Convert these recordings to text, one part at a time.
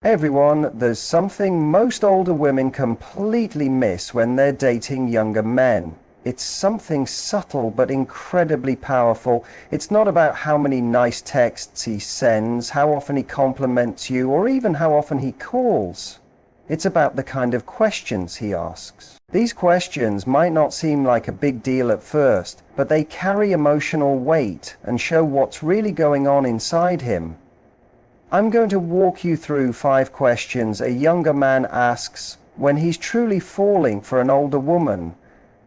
Hey everyone, there's something most older women completely miss when they're dating younger men. It's something subtle but incredibly powerful. It's not about how many nice texts he sends, how often he compliments you, or even how often he calls. It's about the kind of questions he asks. These questions might not seem like a big deal at first, but they carry emotional weight and show what's really going on inside him. I'm going to walk you through 5 questions a younger man asks when he's truly falling for an older woman.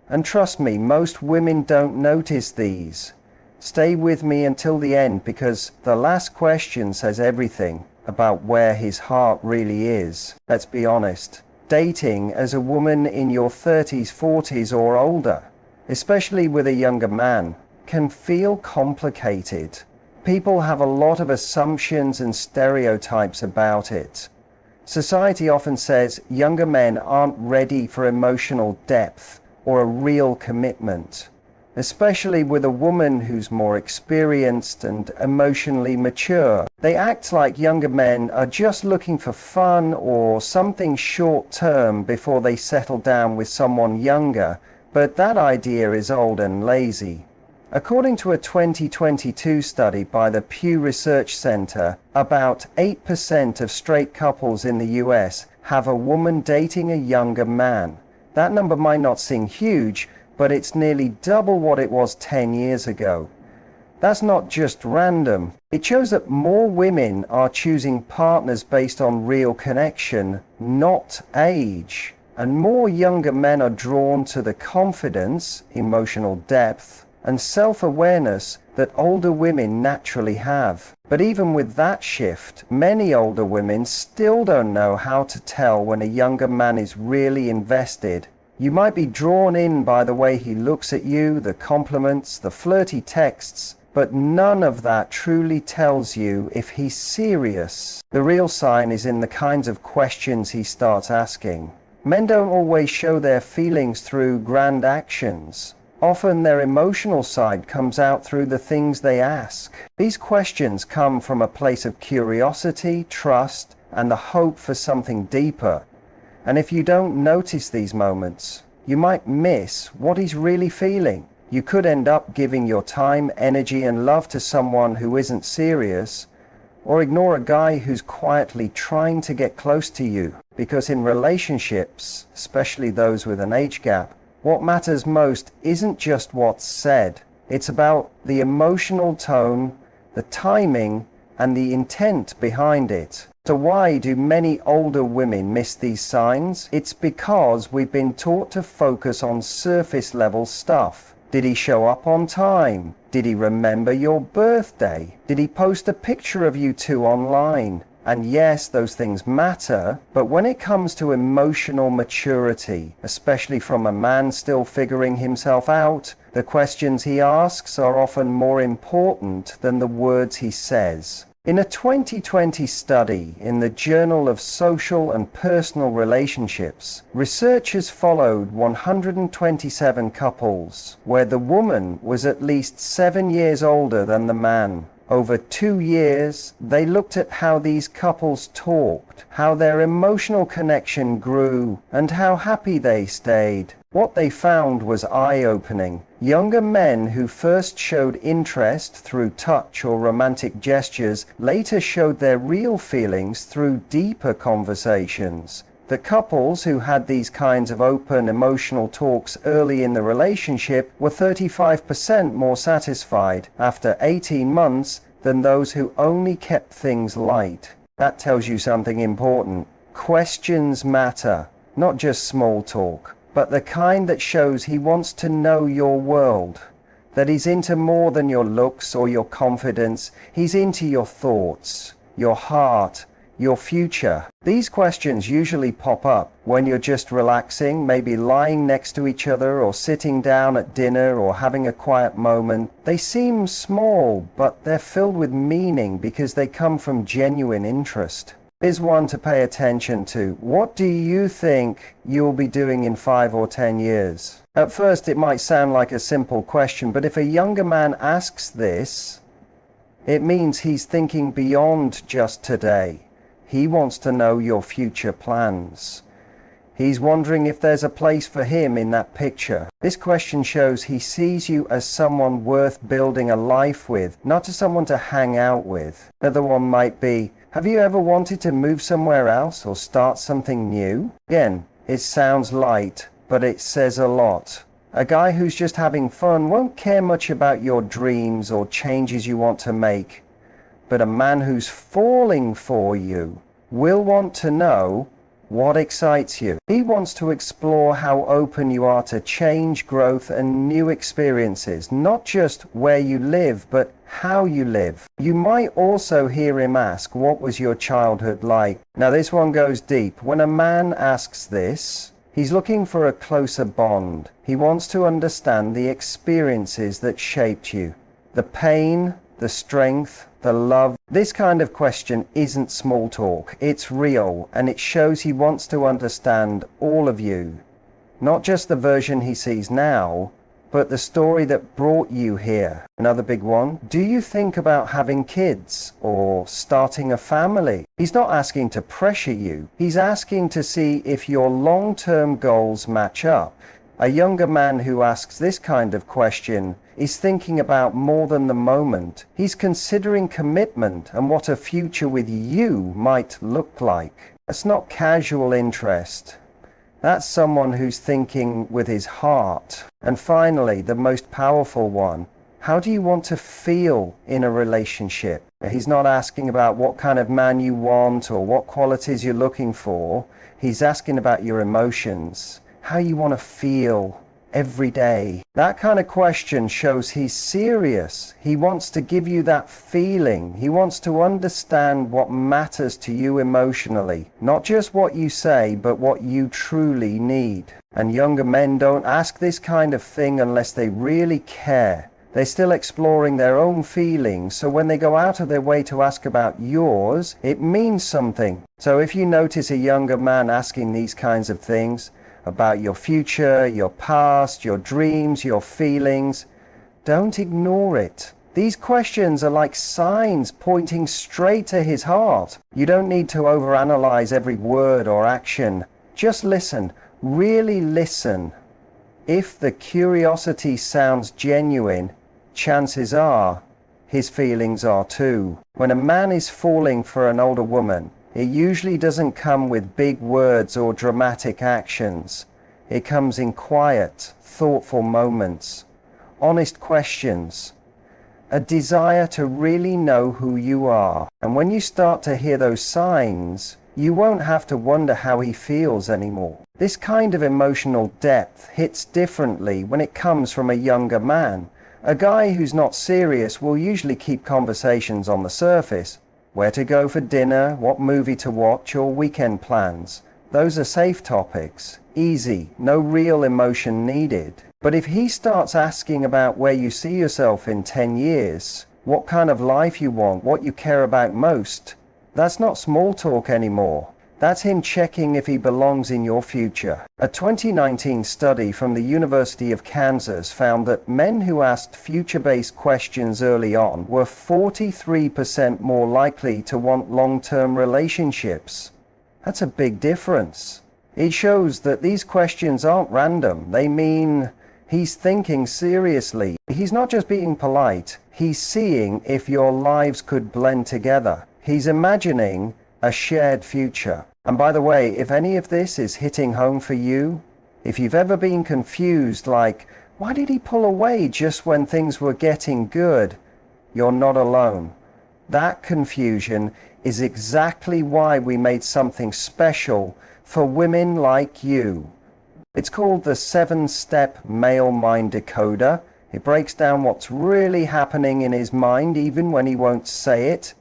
And trust me, most women don't notice these. Stay with me until the end because the last question says everything about where his heart really is. Let's be honest. Dating as a woman in your 30s, 40s or older, especially with a younger man, can feel complicated. People have a lot of assumptions and stereotypes about it. Society often says younger men aren't ready for emotional depth or a real commitment, especially with a woman who's more experienced and emotionally mature. They act like younger men are just looking for fun or something short-term before they settle down with someone younger, but that idea is old and lazy. According to a 2022 study by the Pew Research Center, about 8% of straight couples in the US have a woman dating a younger man. That number might not seem huge, but it's nearly double what it was 10 years ago. That's not just random. It shows that more women are choosing partners based on real connection, not age. And more younger men are drawn to the confidence, emotional depth, and self-awareness that older women naturally have. But even with that shift, many older women still don't know how to tell when a younger man is really invested. You might be drawn in by the way he looks at you, the compliments, the flirty texts, but none of that truly tells you if he's serious. The real sign is in the kinds of questions he starts asking. Men don't always show their feelings through grand actions. Often their emotional side comes out through the things they ask. These questions come from a place of curiosity, trust, and the hope for something deeper. And if you don't notice these moments, you might miss what he's really feeling. You could end up giving your time, energy, and love to someone who isn't serious, or ignore a guy who's quietly trying to get close to you. Because in relationships, especially those with an age gap, what matters most isn't just what's said. It's about the emotional tone, the timing, and the intent behind it. So why do many older women miss these signs? It's because we've been taught to focus on surface level stuff. Did he show up on time? Did he remember your birthday? Did he post a picture of you two online? And yes, those things matter, but when it comes to emotional maturity, especially from a man still figuring himself out, the questions he asks are often more important than the words he says. In a 2020 study in the Journal of Social and Personal Relationships, researchers followed 127 couples where the woman was at least 7 years older than the man. Over 2 years, they looked at how these couples talked, how their emotional connection grew, and how happy they stayed. What they found was eye-opening. Younger men who first showed interest through touch or romantic gestures later showed their real feelings through deeper conversations. The couples who had these kinds of open emotional talks early in the relationship were 35% more satisfied after 18 months than those who only kept things light. That tells you something important. Questions matter, not just small talk, but the kind that shows he wants to know your world, that he's into more than your looks or your confidence. He's into your thoughts, your heart, your future. These questions usually pop up when you're just relaxing, maybe lying next to each other or sitting down at dinner or having a quiet moment. They seem small, but they're filled with meaning because they come from genuine interest. Here's one to pay attention to. What do you think you'll be doing in 5 or 10 years? At first it might sound like a simple question, but if a younger man asks this, it means he's thinking beyond just today. He wants to know your future plans. He's wondering if there's a place for him in that picture. This question shows he sees you as someone worth building a life with, not as someone to hang out with. Another one might be, have you ever wanted to move somewhere else or start something new? Again, it sounds light, but it says a lot. A guy who's just having fun won't care much about your dreams or changes you want to make. But a man who's falling for you will want to know what excites you. He wants to explore how open you are to change, growth, and new experiences, not just where you live, but how you live. You might also hear him ask, what was your childhood like? Now this one goes deep. When a man asks this, he's looking for a closer bond. He wants to understand the experiences that shaped you. The pain, the strength, the love. This kind of question isn't small talk. It's real, and it shows he wants to understand all of you. Not just the version he sees now, but the story that brought you here. Another big one. Do you think about having kids or starting a family? He's not asking to pressure you. He's asking to see if your long-term goals match up. A younger man who asks this kind of question is thinking about more than the moment. He's considering commitment and what a future with you might look like. That's not casual interest. That's someone who's thinking with his heart. And finally, the most powerful one. How do you want to feel in a relationship? He's not asking about what kind of man you want or what qualities you're looking for. He's asking about your emotions. How you want to feel every day. That kind of question shows he's serious. He wants to give you that feeling. He wants to understand what matters to you emotionally. Not just what you say, but what you truly need. And younger men don't ask this kind of thing unless they really care. They're still exploring their own feelings, so when they go out of their way to ask about yours, it means something. So if you notice a younger man asking these kinds of things, about your future, your past, your dreams, your feelings, don't ignore it. These questions are like signs pointing straight to his heart. You don't need to overanalyze every word or action. Just listen, really listen. If the curiosity sounds genuine, chances are his feelings are too. When a man is falling for an older woman, it usually doesn't come with big words or dramatic actions. It comes in quiet, thoughtful moments, honest questions, a desire to really know who you are. And when you start to hear those signs, you won't have to wonder how he feels anymore. This kind of emotional depth hits differently when it comes from a younger man. A guy who's not serious will usually keep conversations on the surface. Where to go for dinner, what movie to watch, or weekend plans. Those are safe topics. Easy, no real emotion needed. But if he starts asking about where you see yourself in 10 years, what kind of life you want, what you care about most, that's not small talk anymore. That's him checking if he belongs in your future. A 2019 study from the University of Kansas found that men who asked future-based questions early on were 43% more likely to want long-term relationships. That's a big difference. It shows that these questions aren't random. They mean he's thinking seriously. He's not just being polite. He's seeing if your lives could blend together. He's imagining a shared future. And by the way, if any of this is hitting home for you, if you've ever been confused like, why did he pull away just when things were getting good? You're not alone. That confusion is exactly why we made something special for women like you. It's called the 7-step male mind decoder. It breaks down what's really happening in his mind even when he won't say it.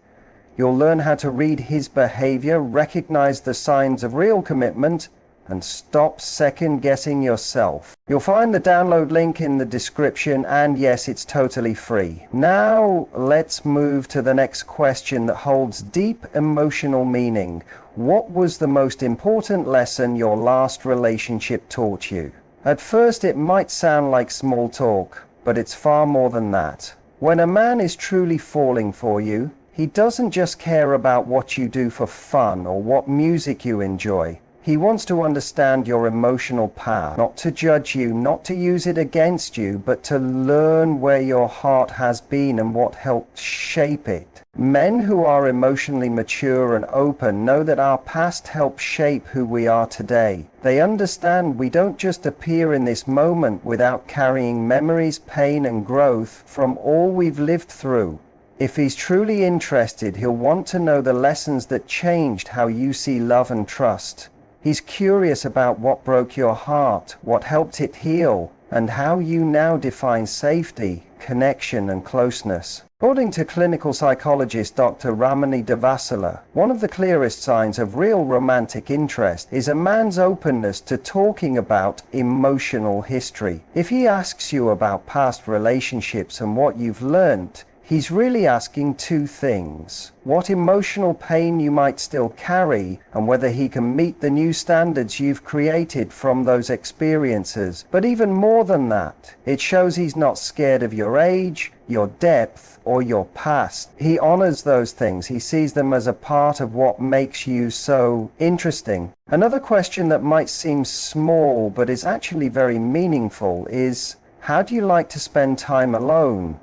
You'll learn how to read his behavior, recognize the signs of real commitment, and stop second-guessing yourself. You'll find the download link in the description, and yes, it's totally free. Now, let's move to the next question that holds deep emotional meaning. What was the most important lesson your last relationship taught you? At first, it might sound like small talk, but it's far more than that. When a man is truly falling for you, He doesn't just care about what you do for fun or what music you enjoy. He wants to understand your emotional power, not to judge you, not to use it against you, but to learn where your heart has been and what helped shape it. Men who are emotionally mature and open know that our past helped shape who we are today. They understand we don't just appear in this moment without carrying memories, pain, and growth from all we've lived through. If he's truly interested, he'll want to know the lessons that changed how you see love and trust. He's curious about what broke your heart, what helped it heal, and how you now define safety, connection, and closeness. According to clinical psychologist Dr. Ramani Devasula, one of the clearest signs of real romantic interest is a man's openness to talking about emotional history. If he asks you about past relationships and what you've learned, he's really asking two things: what emotional pain you might still carry, and whether he can meet the new standards you've created from those experiences. But even more than that, it shows he's not scared of your age, your depth, or your past. He honors those things. He sees them as a part of what makes you so interesting. Another question that might seem small but is actually very meaningful is, how do you like to spend time alone?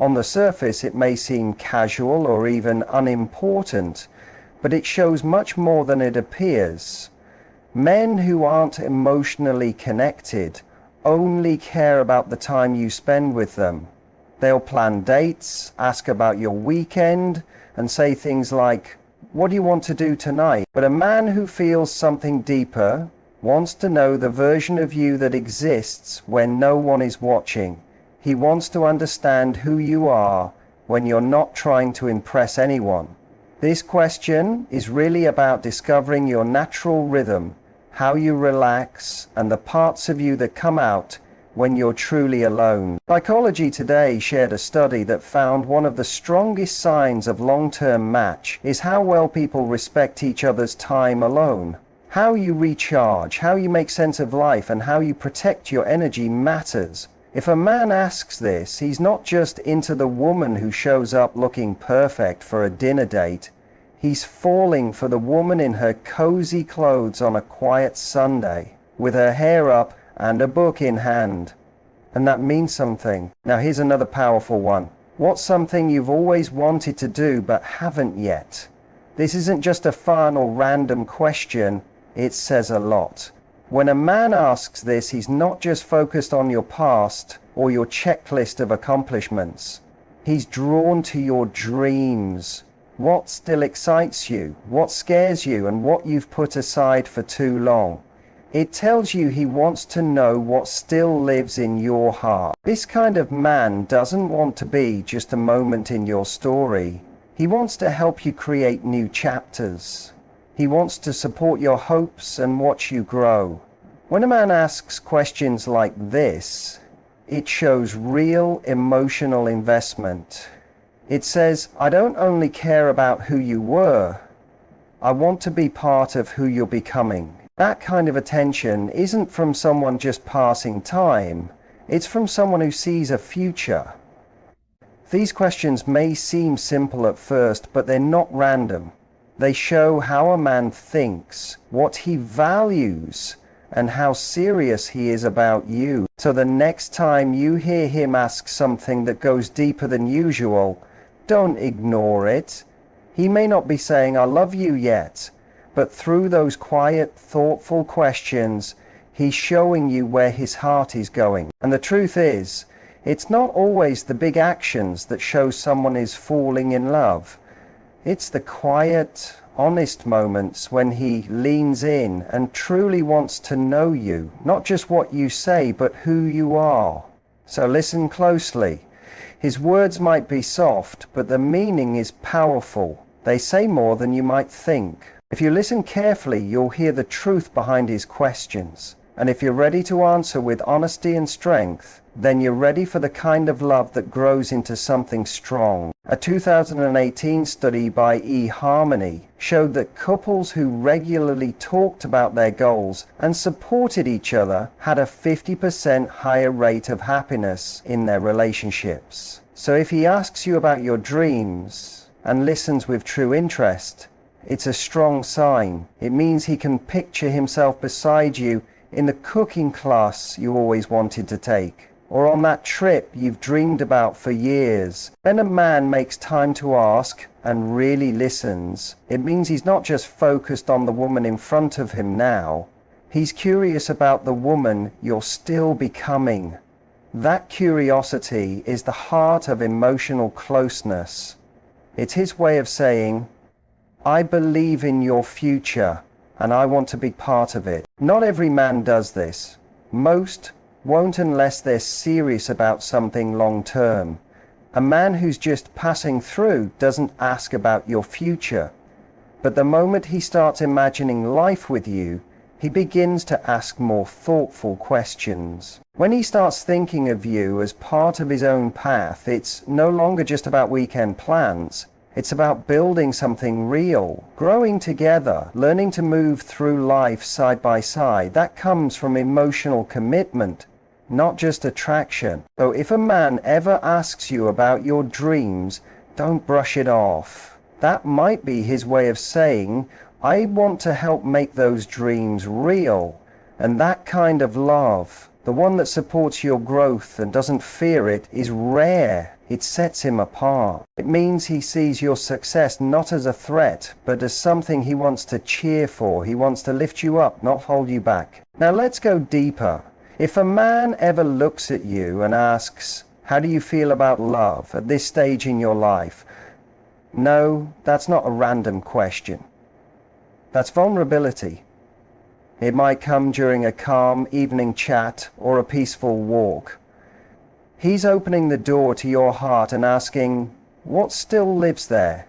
On the surface, it may seem casual or even unimportant, but it shows much more than it appears. Men who aren't emotionally connected only care about the time you spend with them. They'll plan dates, ask about your weekend, and say things like, "What do you want to do tonight?" But a man who feels something deeper wants to know the version of you that exists when no one is watching. He wants to understand who you are when you're not trying to impress anyone. This question is really about discovering your natural rhythm, how you relax, and the parts of you that come out when you're truly alone. Psychology Today shared a study that found one of the strongest signs of long-term match is how well people respect each other's time alone. How you recharge, how you make sense of life, and how you protect your energy matters. If a man asks this, he's not just into the woman who shows up looking perfect for a dinner date. He's falling for the woman in her cozy clothes on a quiet Sunday, with her hair up and a book in hand. And that means something. Now here's another powerful one. What's something you've always wanted to do but haven't yet? This isn't just a fun or random question, it says a lot. When a man asks this, he's not just focused on your past or your checklist of accomplishments. He's drawn to your dreams. What still excites you, what scares you, and what you've put aside for too long. It tells you he wants to know what still lives in your heart. This kind of man doesn't want to be just a moment in your story. He wants to help you create new chapters. He wants to support your hopes and watch you grow. When a man asks questions like this, it shows real emotional investment. It says, I don't only care about who you were, I want to be part of who you're becoming. That kind of attention isn't from someone just passing time, it's from someone who sees a future. These questions may seem simple at first, but they're not random. They show how a man thinks, what he values, and how serious he is about you. So the next time you hear him ask something that goes deeper than usual, don't ignore it. He may not be saying, I love you yet, but through those quiet, thoughtful questions, he's showing you where his heart is going. And the truth is, it's not always the big actions that show someone is falling in love. It's the quiet, honest moments when he leans in and truly wants to know you, not just what you say, but who you are. So listen closely. His words might be soft, but the meaning is powerful. They say more than you might think. If you listen carefully, you'll hear the truth behind his questions. And if you're ready to answer with honesty and strength, then you're ready for the kind of love that grows into something strong. A 2018 study by eHarmony showed that couples who regularly talked about their goals and supported each other had a 50% higher rate of happiness in their relationships. So if he asks you about your dreams and listens with true interest, it's a strong sign. It means he can picture himself beside you in the cooking class you always wanted to take, or on that trip you've dreamed about for years. When a man makes time to ask and really listens, it means he's not just focused on the woman in front of him now. He's curious about the woman you're still becoming. That curiosity is the heart of emotional closeness. It's his way of saying, I believe in your future and I want to be part of it. Not every man does this. Most won't unless they're serious about something long term. A man who's just passing through doesn't ask about your future. But the moment he starts imagining life with you, he begins to ask more thoughtful questions. When he starts thinking of you as part of his own path, it's no longer just about weekend plans. It's about building something real, growing together, learning to move through life side by side. That comes from emotional commitment, not just attraction. So if a man ever asks you about your dreams, don't brush it off. That might be his way of saying, I want to help make those dreams real. And that kind of love, the one that supports your growth and doesn't fear it, is rare. It sets him apart. It means he sees your success not as a threat, but as something he wants to cheer for. He wants to lift you up, not hold you back. Now let's go deeper. If a man ever looks at you and asks, how do you feel about love at this stage in your life? No, that's not a random question. That's vulnerability. It might come during a calm evening chat or a peaceful walk. He's opening the door to your heart and asking, what still lives there?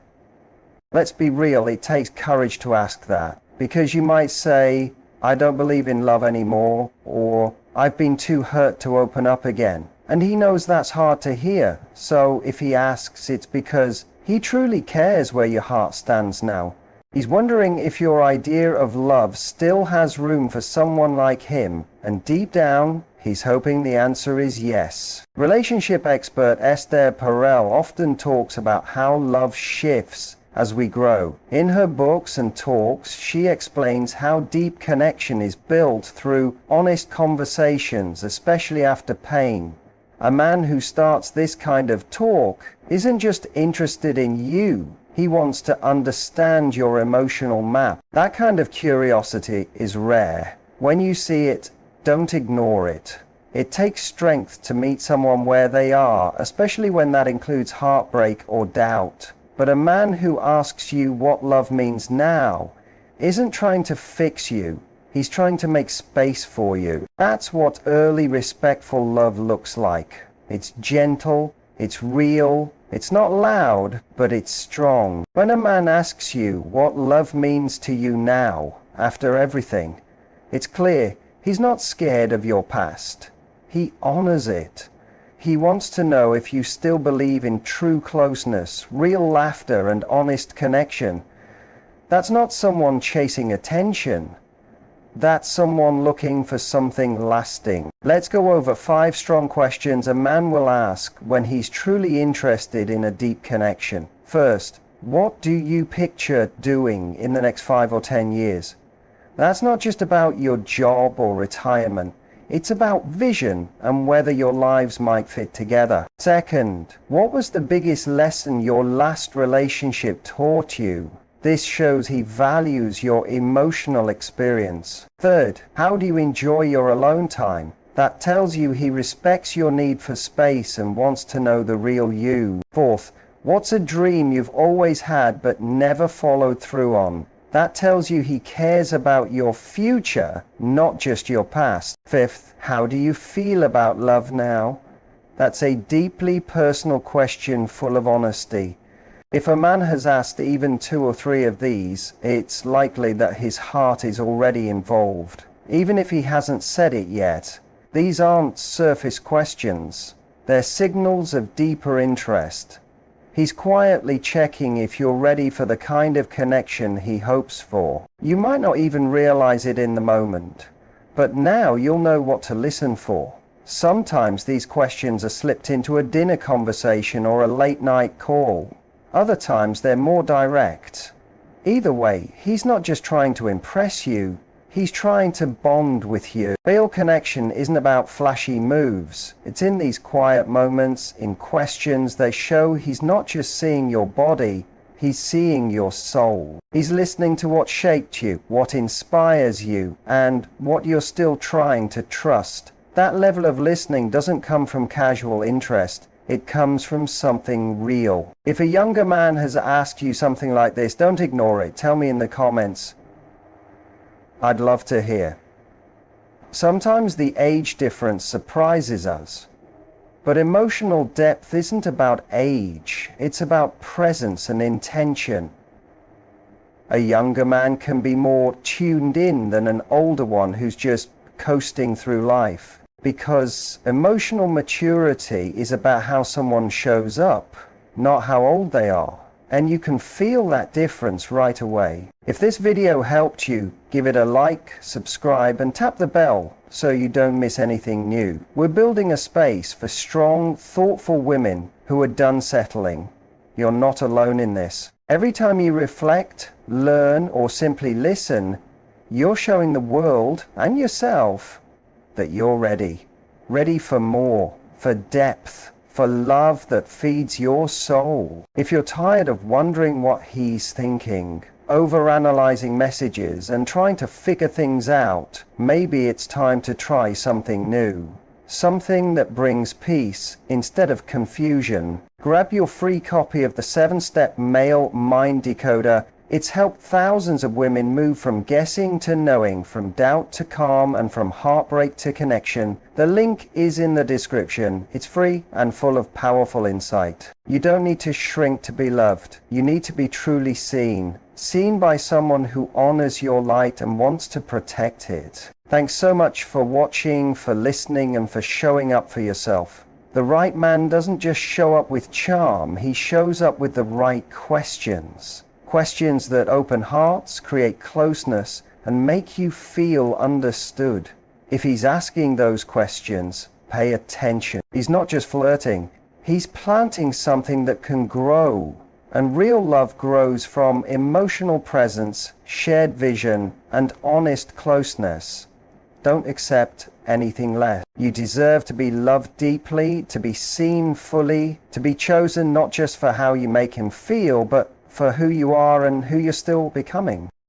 Let's be real, it takes courage to ask that, because you might say, I don't believe in love anymore, or I've been too hurt to open up again. And he knows that's hard to hear, so if he asks, it's because he truly cares where your heart stands now. He's wondering if your idea of love still has room for someone like him, and deep down, he's hoping the answer is yes. Relationship expert Esther Perel often talks about how love shifts as we grow. In her books and talks, she explains how deep connection is built through honest conversations, especially after pain. A man who starts this kind of talk isn't just interested in you. He wants to understand your emotional map. That kind of curiosity is rare. When you see it, don't ignore it. It takes strength to meet someone where they are, especially when that includes heartbreak or doubt. But a man who asks you what love means now isn't trying to fix you. He's trying to make space for you. That's what early respectful love looks like. It's gentle, it's real, it's not loud, but it's strong. When a man asks you what love means to you now, after everything, it's clear he's not scared of your past. He honors it. He wants to know if you still believe in true closeness, real laughter, and honest connection. That's not someone chasing attention. That's someone looking for something lasting. Let's go over 5 strong questions a man will ask when he's truly interested in a deep connection. First, what do you picture doing in the next 5 or 10 years? That's not just about your job or retirement. It's about vision and whether your lives might fit together. Second, what was the biggest lesson your last relationship taught you? This shows he values your emotional experience. Third, how do you enjoy your alone time? That tells you he respects your need for space and wants to know the real you. Fourth, what's a dream you've always had but never followed through on? That tells you he cares about your future, not just your past. Fifth, how do you feel about love now? That's a deeply personal question full of honesty. If a man has asked even 2 or 3 of these, it's likely that his heart is already involved. Even if he hasn't said it yet, these aren't surface questions. They're signals of deeper interest. He's quietly checking if you're ready for the kind of connection he hopes for. You might not even realize it in the moment, but now you'll know what to listen for. Sometimes these questions are slipped into a dinner conversation or a late-night call. Other times they're more direct. Either way, he's not just trying to impress you, he's trying to bond with you. Real connection isn't about flashy moves. It's in these quiet moments, in questions. They show he's not just seeing your body, he's seeing your soul. He's listening to what shaped you, what inspires you, and what you're still trying to trust. That level of listening doesn't come from casual interest. It comes from something real. If a younger man has asked you something like this, don't ignore it. Tell me in the comments. I'd love to hear. Sometimes the age difference surprises us. But emotional depth isn't about age. It's about presence and intention. A younger man can be more tuned in than an older one who's just coasting through life. Because emotional maturity is about how someone shows up, not how old they are. And you can feel that difference right away. If this video helped you, give it a like, subscribe, and tap the bell so you don't miss anything new. We're building a space for strong, thoughtful women who are done settling. You're not alone in this. Every time you reflect, learn, or simply listen, you're showing the world and yourself that you're ready. Ready for more, for depth, for love that feeds your soul. If you're tired of wondering what he's thinking, overanalyzing messages and trying to figure things out, maybe it's time to try something new. Something that brings peace instead of confusion. Grab your free copy of the 7-Step Male Mind Decoder. It's helped thousands of women move from guessing to knowing, from doubt to calm, and from heartbreak to connection. The link is in the description. It's free and full of powerful insight. You don't need to shrink to be loved. You need to be truly seen. Seen by someone who honors your light and wants to protect it. Thanks so much for watching, for listening, and for showing up for yourself. The right man doesn't just show up with charm. He shows up with the right questions. Questions that open hearts, create closeness, and make you feel understood. If he's asking those questions, pay attention. He's not just flirting. He's planting something that can grow. And real love grows from emotional presence, shared vision, and honest closeness. Don't accept anything less. You deserve to be loved deeply, to be seen fully, to be chosen not just for how you make him feel, but for who you are and who you're still becoming.